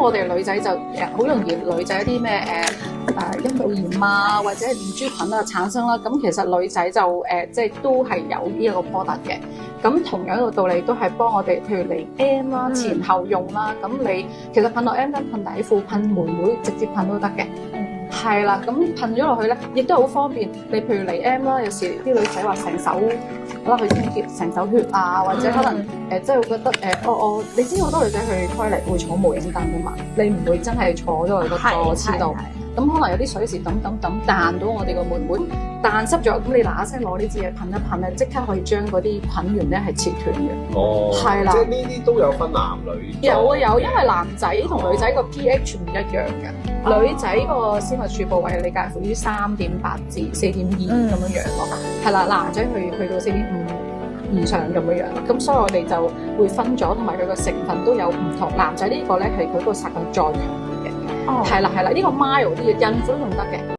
我哋女仔就好容易女仔一啲咩陰道炎啊，或者係念珠菌啊產生啦。咁其實女仔就即係都係有呢一個 product 嘅。咁同樣一個道理都係幫我哋，譬如嚟 M 啦、前後用啦。咁你其實噴落 M 巾、噴底褲、噴妹妹，直接噴都得嘅。係啦，咁噴咗落去咧，亦都好方便。你譬如嚟 M 啦，有時啲女仔話成手可能去清潔成手血啊，或者可能即係會覺得你知好多女仔去開嚟會坐無影凳㗎嘛，你唔會真係坐咗喺個坐廁度。咁可能有啲水時揼彈到我哋個妹妹，彈濕咗，咁你嗱嗱聲攞呢支嘢噴一噴咧，即刻可以將嗰啲菌源咧係切斷嘅。哦，係啦，即係呢啲都有分男女。有，因為男仔同女仔個 pH 唔一樣嘅，女仔個私密處部位你介乎於3.8至4.2咁樣樣咯，係啦，男仔去到4.5以上咁樣樣，咁所以我哋就會分咗，同埋佢個成分都有唔同。男仔呢個咧係佢個殺菌再強啲嘅，係啦，呢個 mild 啲嘅孕婦都用得嘅。